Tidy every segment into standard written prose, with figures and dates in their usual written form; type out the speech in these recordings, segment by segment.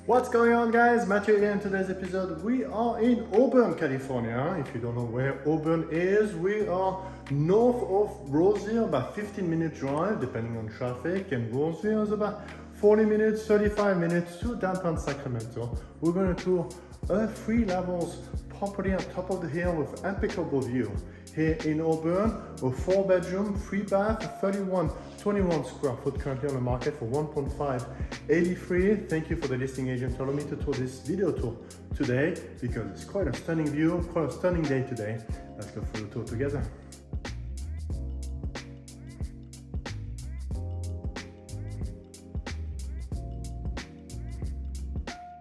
What's going on, guys? Mathieu here. In today's episode we are in Auburn, California. If you don't know where Auburn is, we are north of Roseville, about 15-minute drive depending on traffic, and Roseville is about 40 minutes, 35 minutes to downtown Sacramento. We're going to tour a 3 levels property on top of the hill with impeccable view. Here in Auburn, a 4-bedroom, 3-bath, 21 square foot currently on the market for $1.583. Thank you for the listing agent telling me to tour this video tour today because it's quite a stunning view, quite a stunning day today. Let's go for the tour together.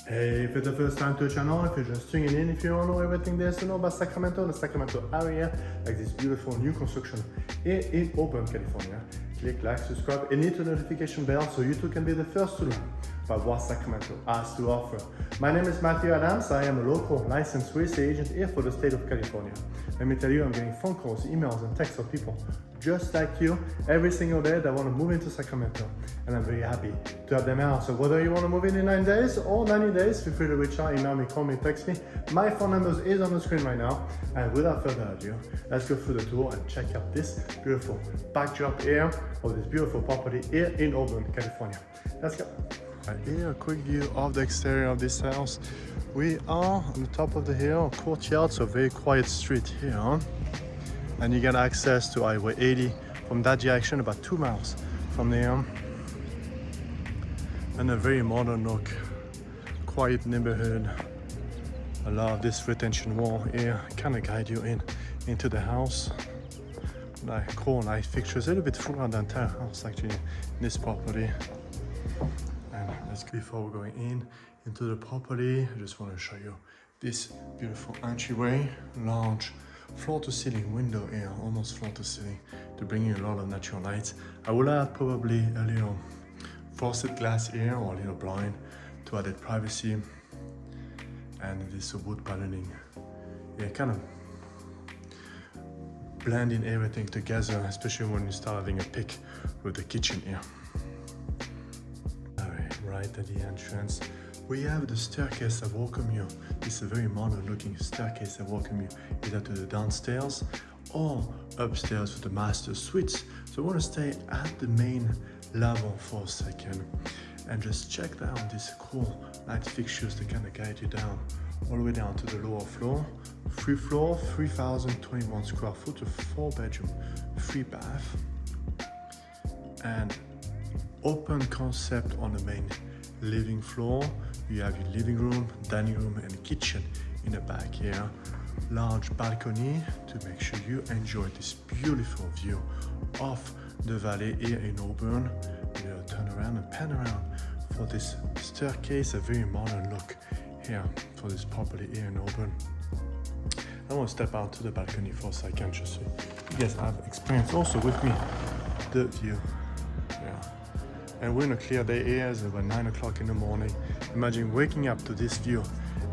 Hey, if it's the first time to the channel, if you're just tuning in, if you don't know everything there is to know about Sacramento, the Sacramento area, like this beautiful new construction here in Auburn, California, click like, subscribe, and hit the notification bell so you too can be the first to learn about what Sacramento has to offer. My name is Mathieu Adams. I am a local licensed real estate agent here for the state of California. Let me tell you, I'm getting phone calls, emails, and texts from people just like you every single day that want to move into Sacramento, and I'm very happy to have them out. So whether you want to move in 9 days or 90 days, feel free to reach out, email me, call me, text me. My phone number is on the screen right now. And without further ado, let's go through the tour and check out this beautiful backdrop here of this beautiful property here in Auburn, California. Let's go. Right here, a quick view of the exterior of this house. We are on the top of the hill, courtyard, so very quiet street here. And you get access to Highway 80 from that direction, about 2 miles from there. And a very modern look, quiet neighborhood. I love this retention wall here, kind of guide you into the house. Like cool light fixtures, a little bit throughout the entire house actually in this property. And let's go, before we're going into the property, I just want to show you this beautiful entryway, large floor to ceiling window here, almost floor to ceiling, to bring you a lot of natural light. I will add probably a little frosted glass here or a little blind to add privacy. And this wood paneling, yeah, kind of blending everything together, especially when you start having a pick with the kitchen here. Right at the entrance, we have the staircase that welcome you. This is a very modern looking staircase that welcome you either to the downstairs or upstairs with the master suites. So we want to stay at the main level for a second and just check down these cool light fixtures that kind of guide you down all the way down to the lower floor. 3 floor, 3,021 square foot, a 4-bedroom, 3-bath, and open concept on the main living floor. You have your living room, dining room, and kitchen in the back here. Large balcony to make sure you enjoy this beautiful view of the valley here in Auburn. We'll turn around and pan around for this staircase, a very modern look here for this property here in Auburn. I want to step out to the balcony for a second just so you guys have experience also with me the view. Yeah. And we're in a clear day here. It's about 9 o'clock in the morning. Imagine waking up to this view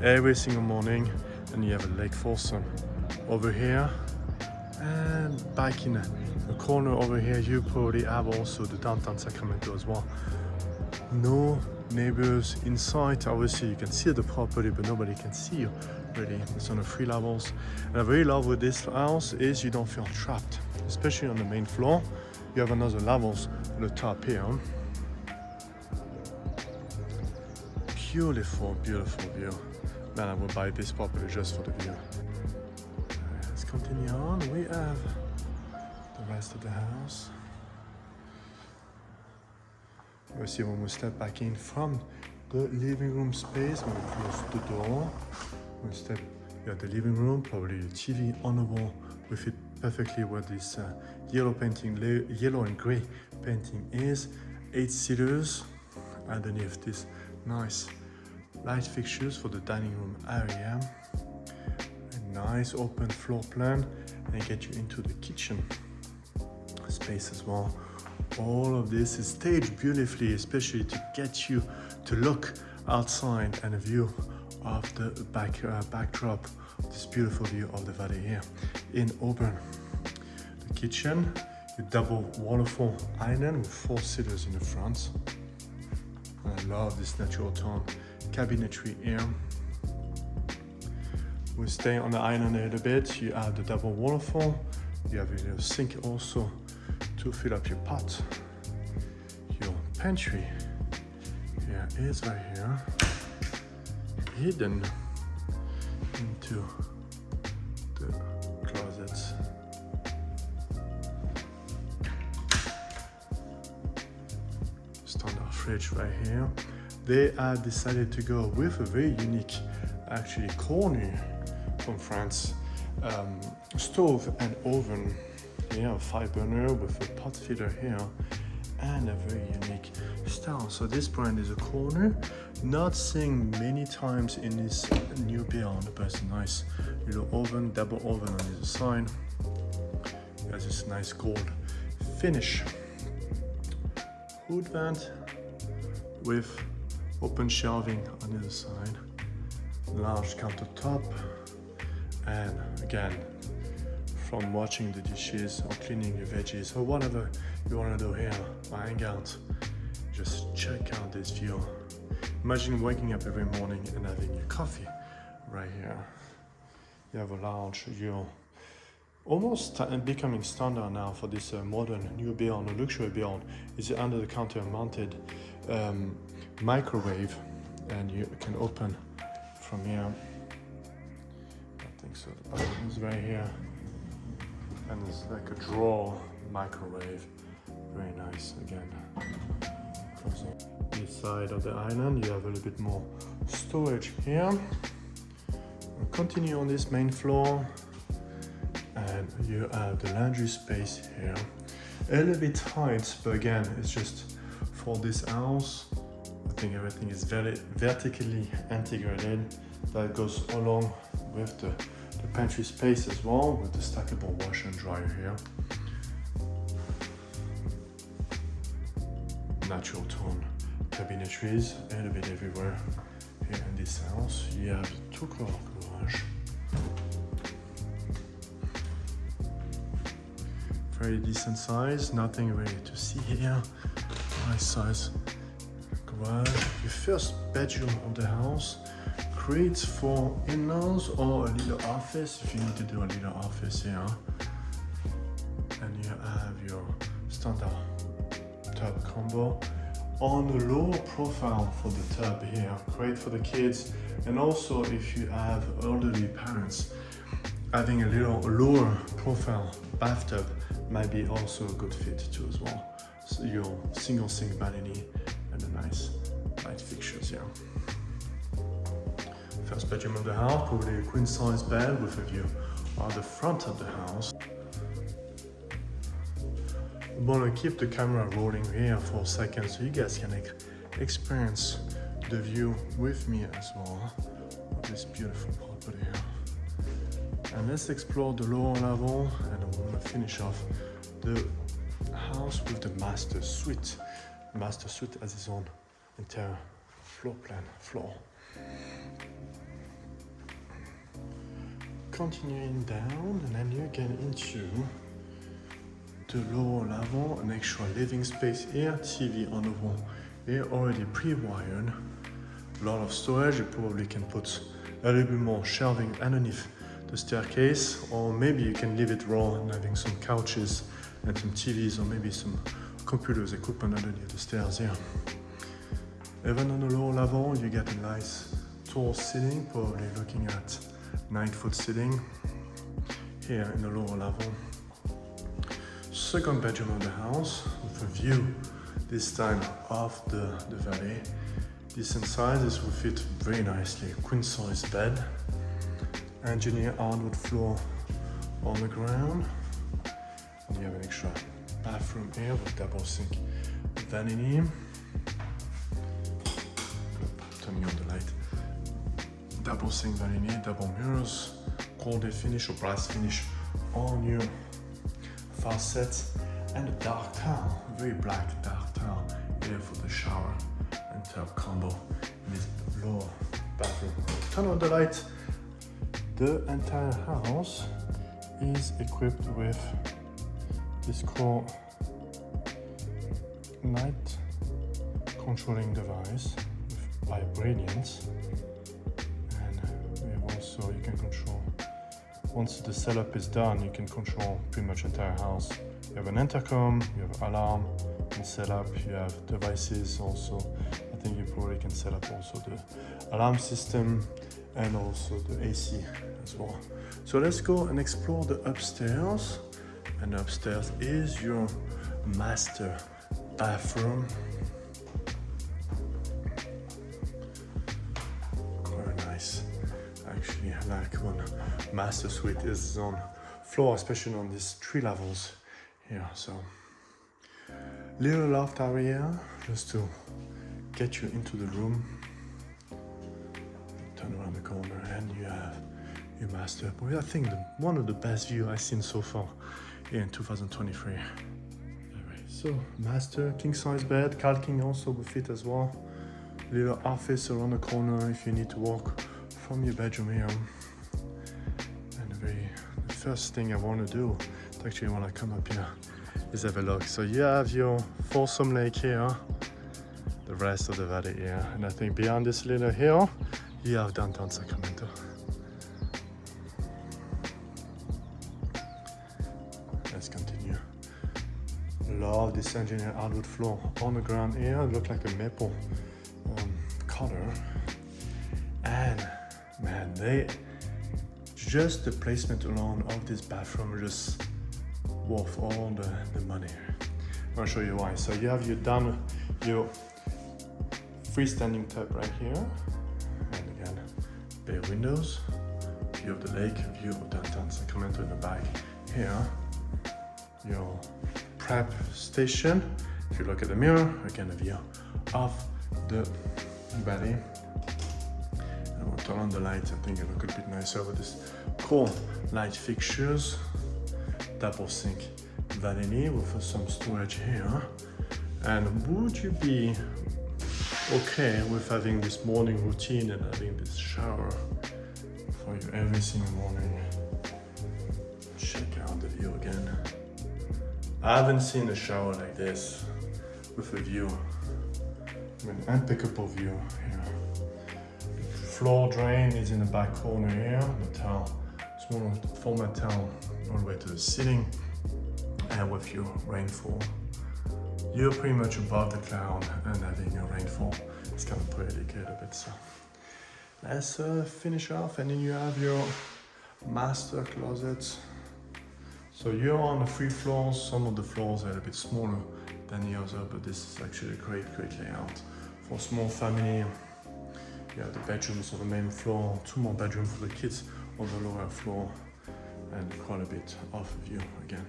every single morning, and you have a Lake Folsom over here, and back in the corner over here you probably have also the downtown Sacramento as well. No neighbors in sight. Obviously you can see the property, but nobody can see you really. It's on the 3 levels, and I really love with this house is you don't feel trapped, especially on the main floor. You have another levels on the top here. Beautiful, beautiful view. Man, I would buy this property just for the view. Let's continue on. We have the rest of the house. You'll see when we step back in from the living room space, when we close the door, we step, you have the living room, probably the TV on the wall, we fit perfectly where this yellow and gray painting is. 8-seaters underneath this nice light fixtures for the dining room area. A nice open floor plan and get you into the kitchen space as well. All of this is staged beautifully, especially to get you to look outside and a view of the backdrop, this beautiful view of the valley here in Auburn. The kitchen, a double waterfall island with 4 sitters in the front. I love this natural tone cabinetry here. We stay on the island a little bit. You have the double waterfall. You have a little sink also to fill up your pot. Your pantry here is right here, hidden into the closets. Standard fridge right here. They have decided to go with a very unique, actually Cornue from France, stove and oven. Here, a 5-burner with a pot filler here, and a very unique style. So this brand is a Cornue, not seen many times in this new build, but it's a nice little oven, double oven on either side. It has this nice gold finish. Hood vent with open shelving on either side, large countertop, and again, from washing the dishes or cleaning your veggies or whatever you want to do here or hang out, just check out this view. Imagine waking up every morning and having your coffee right here. You have a large view, almost becoming standard now for this modern new build, a luxury build. It's an under the counter mounted microwave, and you can open from here. I think so. The button is right here, and it's like a drawer microwave. Very nice. Again, closing this side of the island, you have a little bit more storage here. We'll continue on this main floor, and you have the laundry space here. A little bit tight, but again, it's just for this house. I think everything is very vertically integrated. That goes along with the pantry space as well, with the stackable washer and dryer here. Natural tone cabinetries, a little bit everywhere here in this house. You have the 2-car garage. Very decent size, nothing really to see here. Nice size garage. Your first bedroom of the house, great for in-laws or a little office if you need to do a little office here. And you have your standard tub combo on the lower profile for the tub here. Great for the kids, and also if you have elderly parents, having a little lower profile bathtub might be also a good fit too as well. So your single sink balcony and a nice light fixtures here. First bedroom of the house, probably a queen size bed with a view on the front of the house. I'm gonna keep the camera rolling here for a second so you guys can experience the view with me as well of this beautiful property here. And let's explore the lower level, and I'm gonna finish off the house with the master suite. The master suite has its own entire floor plan. Continuing down, and then you get into the lower level, an extra living space here, TV on the wall here, already pre-wired. A lot of storage. You probably can put a little bit more shelving underneath the staircase, or maybe you can leave it raw and having some couches and some TVs, or maybe some computers equipment underneath the stairs here. Even on the lower level, you get a nice tall ceiling, probably looking at 9-foot ceiling here in the lower level. Second bedroom of the house with a view this time of the valley. Decent sizes will fit very nicely. Queen size bed, engineered hardwood floor on the ground, and you have an extra bathroom here with double sink vanity. Turning on the light. Double sink vanity, double mirrors, gold finish or brass finish on your faucets, and a dark tile, very black dark tile here for the shower and tub combo in this lower bathroom. Turn on the light. The entire house is equipped with this core light controlling device with by Brilliant. And we have also, you can control, once the setup is done, you can control pretty much entire house. You have an intercom, you have alarm, and setup, you have devices also. I think you probably can set up also the alarm system and also the AC as well. So let's go and explore the upstairs. And upstairs is your master bathroom. Very nice. Actually, I like when master suite is on floor, especially on these 3 levels here. So little loft area just to get you into the room. Turn around the corner and you have your master. Well, I think one of the best view I've seen so far in 2023. Anyway, so master king size bed, calking also with it as well. Little office around the corner if you need to walk from your bedroom here. And the first thing I want to do, actually when I come up here, is have a look. So you have your Folsom Lake here, the rest of the valley here, and I think beyond this little hill, you have downtown Sacramento. Let's continue. Love this engineered hardwood floor on the ground here. It looks like a maple color. And man, just the placement alone of this bathroom just worth all the money. I'll show you why. So you have your freestanding tub right here, and again, bay windows, view of the lake, view of downtown Sacramento in the back here. Your prep station. If you look at the mirror, again a view of the valley. I will turn on the lights. I think it look a bit nicer with this cool light fixtures. Double sink vanity with some storage here. And would you be okay with having this morning routine and having this shower for you every single morning? Check out the view again. I haven't seen a shower like this with a view. I mean, impeccable view here. The floor drain is in the back corner here. The towel, small format towel all the way to the ceiling, and with your rainfall, you're pretty much above the cloud and having a rainfall. It's kind of pretty good a bit. So let's finish off, and then you have your master closets. So you're on the 3 floors. Some of the floors are a bit smaller than the other, but this is actually a great layout for a small family. You have the bedrooms on the main floor, 2 more bedrooms for the kids on the lower floor, and quite a bit of view again.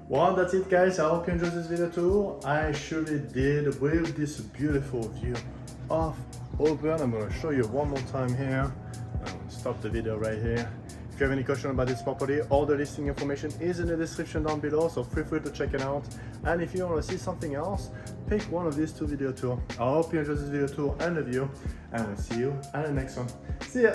Well, that's it guys. I hope you enjoyed this video too. I surely did, with this beautiful view of Auburn. I'm going to show you one more time here. I'll stop the video right here. If you have any question about this property, all the listing information is in the description down below, so feel free to check it out. And if you want to see something else, pick one of these 2 videos too. I hope you enjoyed this video too and the view, and we'll see you at the next one. See ya!